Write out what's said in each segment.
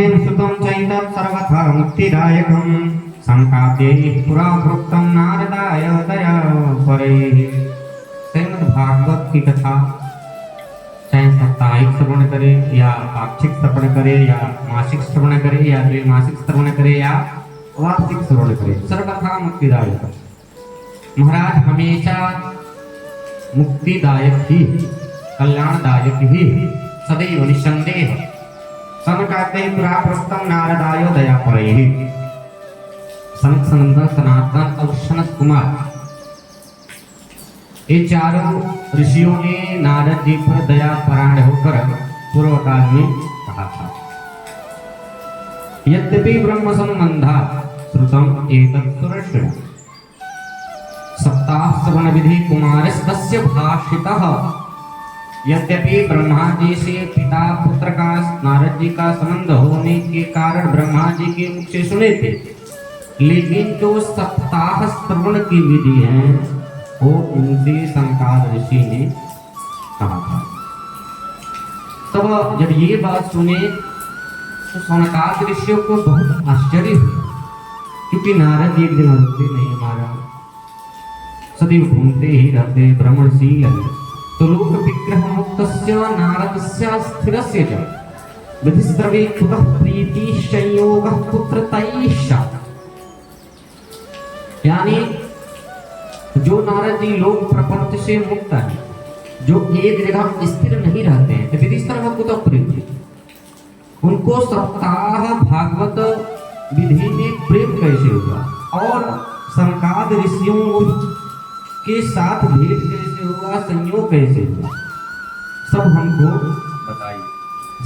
तेन सुतं चैतत् सर्वथा मुक्तिदायकं संकाप्यैः पुरा प्रोक्तं नारदाय दया परैः। श्रीमद् भागवत की कथा चाहे साप्ताहिक श्रवण करे या पाक्षिक श्रवण करे या मासिक श्रवण करे या द्विमासिक श्रवण करे या वार्षिक श्रवण करे, सर्वथा मुक्तिदायक। महाराज हमेशा मुक्तिदायक ही, कल्याणदायक ही, सदैव निसंदेह। सनकाते पुरा प्रोक्तम नारदाय दया परैः। सनक सनंदन सनातन और सनत कुमार ये चारों ऋषियों ने नारद जी पर दया परायण होकर पूर्व काल में कहा था, यद्यपि ब्रह्म संबंधा श्रुतम एतत् सुरश्रेष्ठ सप्ताह श्रवण विधि कुमारस्य भाषितः। यद्यपि ब्रह्मा जी से पिता पुत्र का नारद जी का संबंध होने के कारण ब्रह्मा जी के मुख से सुने थे, लेकिन जो सप्ताह श्रवण की विधि है वो उनसे संकाद ऋषि ने कहा था। तब जब ये बात सुने तो सनकाद ऋषियों को बहुत आश्चर्य हुआ, क्योंकि नारद एक दिन रुकते नहीं, हमारा सदैव घूमते ही रहते, भ्रमणशील है। तो लोक विग्रह मुक्तस्य नारदस्य स्थिरस्य च विधिस्रवे कुतः प्रीति संयोगः पुत्रतैश्च। यानी जो नारद जी लोक प्रपंच से मुक्त है, जो एक जगह स्थिर नहीं रहते हैं, विधिस्रवे कुतः प्रीति, उनको सप्ताह भागवत विधि में प्रेम कैसे हुआ और संकाद ऋषियों के साथ भेद कैसे हुआ, संयोग कैसे हुआ, सब हमको बताइए।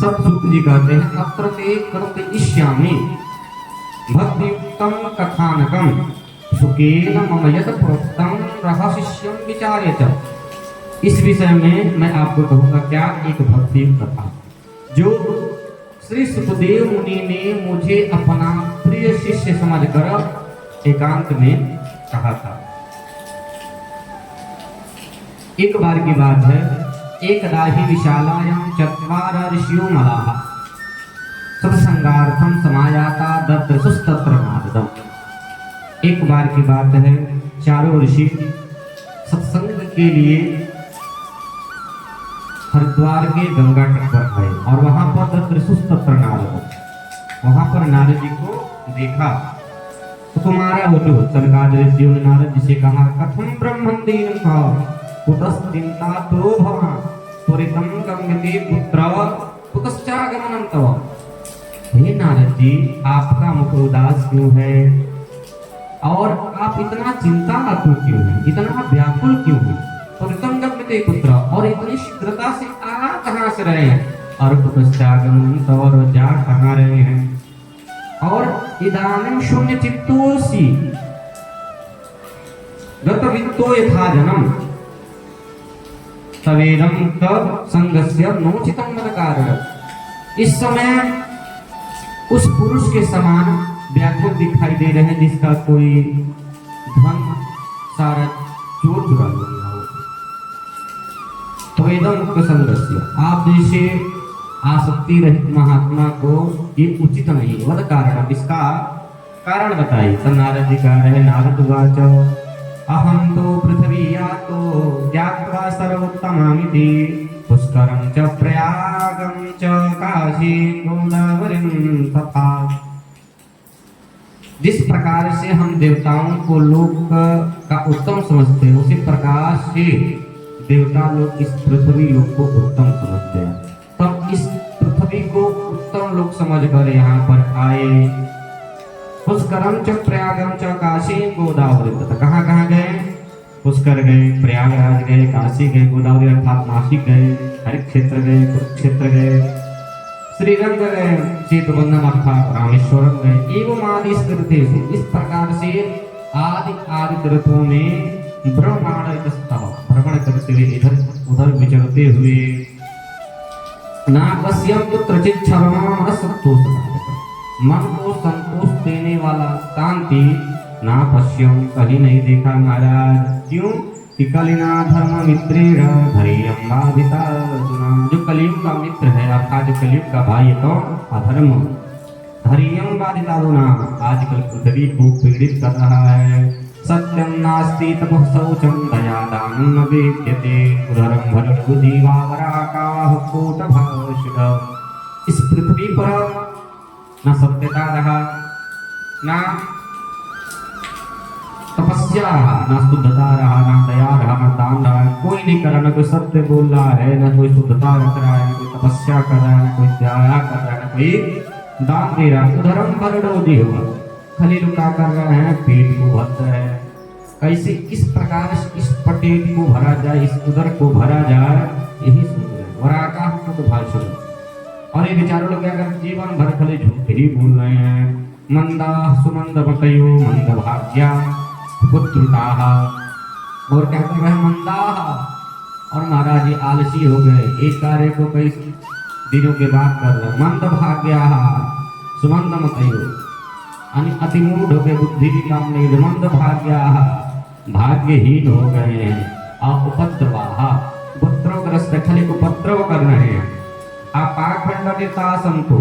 सब सूत जी कहते हैं, अत्र ते कर्तयिष्यामि भक्तियुक्तं कथानकं सुकेन मम यत् प्रोक्तं रहस्यं विचार्यत। इस विषय में मैं आपको कहूँगा क्या, एक भक्ति कथा जो श्री सुखदेव मुनि ने मुझे अपना प्रिय शिष्य समझकर एकांत में कहा था। एक बार की बात है, एक दाही विशालायां चत्वार ऋषियो मलाः सत्संगार्थं समायाता ददृशुस्तत्र नारदम्। एक बार की बात है, चारों ऋषि सत्संग के लिए हरिद्वार के गंगा तट पर आए और वहां पर ददृशुस्तत्र नारद, वहां पर नारद जी को देखा। तो तुम्हारा हो जो सनकाद ऋषियों ने नारद जी से कहा, कथम ब्रह्मंदीन का कुतश्चिंता तो भवान त्वरितं गम्यते पुत्र कुतश्चागमनं तव। हे नारद जी, आपका मुख उदास क्यों है और आप इतना चिंताकुल क्यों हैं, इतना व्याकुल क्यों हैं? त्वरितं गम्यते पुत्र, और इतनी शीघ्रता से आ कहाँ से रहे हैं, और कुतश्चागमनं तव, और जा कहाँ रहे हैं? और इदानीं शून्य चित्तोऽसि गतवित्तो यथा जनम सवेदम तब संगस्य नोचितं मद कारण। इस समय उस पुरुष के समान व्याकुल दिखाई दे रहे हैं जिसका कोई धन सारा चोर चुरा लिया हो। सवेदम मुक्त संगस्य, आप जैसे आसक्ति रहित महात्मा को ये उचित नहीं। वद कारण, इसका कारण बताइए। तब नारद जी कह रहे, नारद वाच अहं तो पृथ्वीया तो ज्ञात्वा सर्वोत्तमामिति पुष्करं च प्रयागं च काशीं गोदावरीं तथा। जिस प्रकार से हम देवताओं को लोक का उत्तम समझते हैं, उसी प्रकार से देवता लोग इस पृथ्वी लोक को उत्तम समझते हैं। तब इस पृथ्वी को उत्तम लोक समझकर यहाँ पर आए। पुष्करम च प्रयागम च काशी गोदावरी तथा। कहाँ कहाँ गए? पुष्कर गए, प्रयागराज गए, काशी गए, गोदावरी अर्थात नासिक गए, हरित क्षेत्र गए, कुरुक्षेत्र गए, श्रीरंग गए, सेतुबंधन अर्थात रामेश्वरम गए। एवं आदि तीर्थेषु, इस प्रकार से आदि तीर्थों में ब्रह्मांड भ्रमण करते हुए इधर उधर विचरते हुए नागस्यं कुत्रचित् क्षरमाण संतोष, मन को संतोष देने वाला शांति ना पश्यम, कहीं नहीं देखा महाराज। क्यों? कि कलिना धर्म मित्रेण धैर्यं बाधिता अर्जुन। जो कलियुग का मित्र है अर्थात जो कलियुग का भाई है तो अधर्म, हरियम बाधितादुना, आजकल पृथ्वी को पीड़ित कर रहा है। सत्यम नास्ति तपः शौचम दया दानं न विद्यते, उदरं भरतु जीवावराकाः कूटभाषिण। इस पृथ्वी पर न सत्यता रहा, ना तपस्या, ना शुद्धता रहा, ना दया रहा, ना दान रहा। कोई नहीं कर रहा, ना कोई सत्य बोल रहा है, ना कोई शुद्धता रख रहा है, ना कोई तपस्या कर रहा है, ना कोई दया कर रहा है, ना कोई दान दे रहा है। उधरम भरडो जीवा, खाली लुका कर रहे हैं, पेट को भर रहे हैं। कैसे किस प्रकार से इस पेट को भरा जाए, इस उदर को भरा जाए, यही सोच रहे हैं। वराका तो भाषण, और ये बेचारे लोग क्या कर जीवन भर खाली झूठ ही बोल रहे हैं। मंदा सुमंद मतयो मंद भाग्या पुत्रताः, और क्या कर रहे हैं मंदा, और महाराज जी आलसी हो गए, एक कार्य को कई दिनों के बाद कर रहे हैं। मंद भाग्या सुमंद मतयो, अतिमूढ़ हो गए, बुद्धि भी काम नहीं। मंद भाग्या भाग्यहीन हो गए हैं। और उपद्रवाः उपद्रवग्रस्त, खाली उपद्रव कर रहे हैं। पाखंडिता संतो,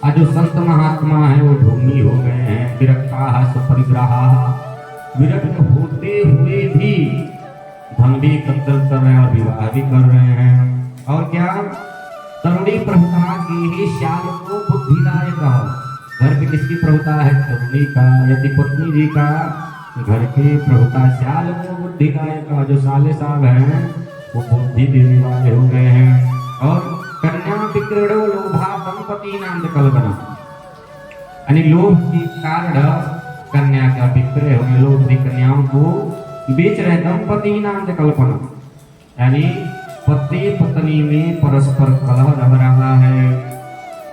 आज जो संत महात्मा है वो ढोंगी हो गए हैं। विरक्ता सुपरिग्रहा, विरक्त होते हुए भी धन भी एकत्र कर रहे हैं और विवाह भी कर रहे हैं। और क्या तरुणी प्रभुता की ही श्याल को बुद्धिदायक। घर पे किसकी प्रभुता है? तरुणी का, यदि पत्नी जी का घर के प्रभुता श्याल को बुद्धिदायक। जो साले साहब हैं वो बुद्धि देने वाले हो गए हैं। और कन्या विक्रीड़ो लोभा दंपति नाम कल्पना, यानी लोभ के कारण कन्या का विक्रय हो गया। लोग अपनी कन्याओं को बेच रहे। दंपति नाम कल्पना, यानी पति पत्नी में परस्पर कलह रह रहा है।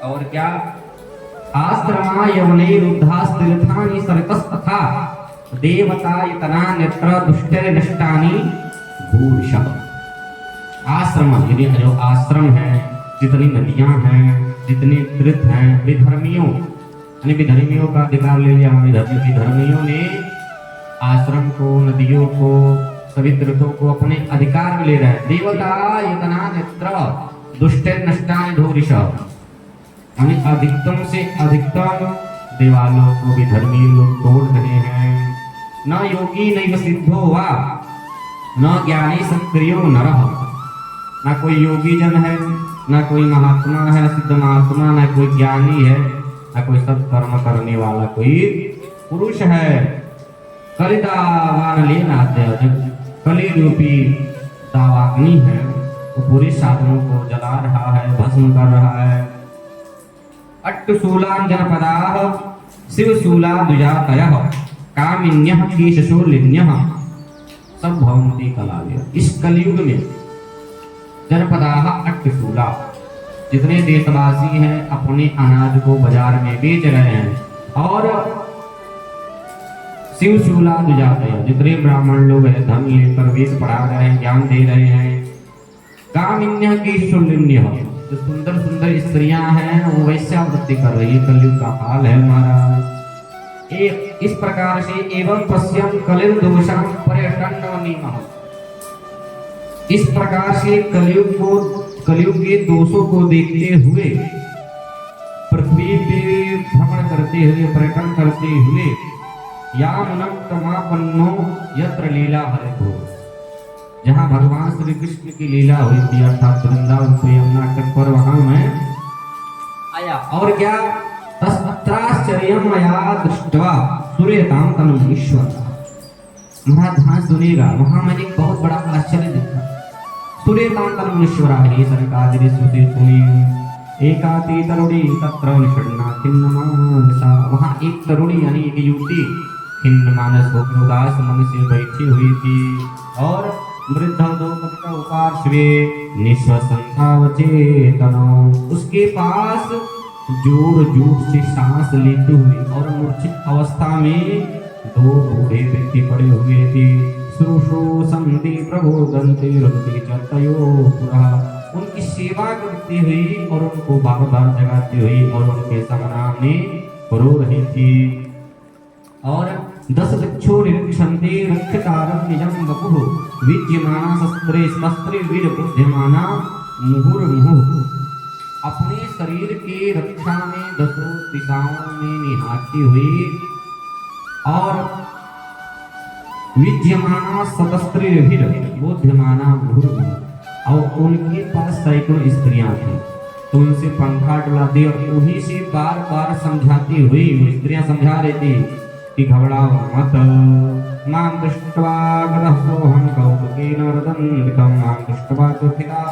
और क्या आश्रमा यवने रुद्धास्त्रिथानि सरतस्तथा देवता इतना नेत्र दुष्टर नष्टानि भूषः। आश्रम, यदि जो आश्रम है, जितनी नदियां हैं, जितने तीर्थ हैं, विधर्मियों, यानी विधर्मियों का अधिकार ले लिया। विधर्मियों ने आश्रम को, नदियों को, सभी तीर्थों को अपने अधिकार में ले रहे हैं। देवता इतना नेत्र दुष्ट नष्टानि धूरिश, यानी अधिकतम से अधिकतम देवालों को विधर्मी लोग तोड़ रहे हैं। न योगी नैव सिद्धो वा न ज्ञानी सक्रियो नरः, ना कोई योगी जन है, ना कोई महात्मा है, सिद्ध महात्मा, ना कोई ज्ञानी है, ना कोई सत्कर्म करने वाला कोई पुरुष है। कलिदावान लेना, कली रूपी दावाग्नि है, वो पूरे साधनों को जला रहा है, भस्म कर रहा है। अट्टशूलां जनपदाः शिवशूला द्विजातयः कामिन्यः केशशूलिन्यः सब भवन्ति कलालय। इस कलयुग में जनपदाः अट्टशूला, जितने देशवासी हैं अपने अनाज को बाजार में बेच रहे हैं। और शिवशूला द्विजातयः, जितने ब्राह्मण लोग हैं धन लेकर वेद पढ़ा रहे हैं, ज्ञान दे रहे हैं। कामिन्यः केशशूलिन्यः, जो सुंदर सुंदर स्त्रियां हैं वो वैश्यावृत्ति कर रही है। कलयुग का हाल है महाराज। इस प्रकार से एवं पश्यम कलिर दोषां पर्यटन, इस प्रकार से कलयुग के दोषों को देखते हुए, पृथ्वी पे भ्रमण करते हुए, पर्यटन करते हुए, यामुनं तमापन्नो यत्र लीला हरितो, जहाँ भगवान श्री कृष्ण की लीला हुई थी, अर्थात वृंदावन पे यमुना तट पर, वहां मैं आया। और क्या तस्त्राश्चर्यं मया दृष्ट्वा सूर्यतां तनुं ईश्वर। महाराज ध्यान सुनिएगा, वहां मैंने एक बहुत बड़ा आश्चर्य देखा। सूर्यतां तनुं ईश्वर हे सनकादिनी श्रुति सुनी एकाती तरुणी तत्र निषण्णा खिन्नमानसा। वहां एक तरुणी यानी एक युवती खिन्न मानस होकर उदास मन से बैठी हुई थी। और वृद्धो उपार्श्वे निःश्वसन्तावचेतनो, उसके पास जोर जोर से सांस लेते हुए और मूर्छित अवस्था में दो बूढ़े व्यक्ति पड़े हुए थे। श्रुषो संति प्रबोधन्ते रुदति चतयो पुरः, उनकी सेवा करती हुई और उनको बार बार जगाती हुई और उनके सामने रो रही थी। और 10 वृक्षो निरीक्षन्ते रक्षतारं निजं वपुः विद्यमाना शस्त्रे शस्त्रे वीर बुद्धिमाना मुहुर्मुहुः। अपने शरीर की रक्षा में दसों दिशाओं में निहारती हुई और विद्यमाना सतस्त्रीभिर बोध्यमाना भूर्भुवः और उनके पास सैकड़ों स्त्रियां थी, तो उनसे पंखा डुला दी और उन्हीं से बार बार समझाती हुई स्त्रियां समझा रही थी कि घबराओ मत, मां दृष्ट्वा गतः सोऽहं कौतुकेन रदन्वितं मां दृष्ट्वा तो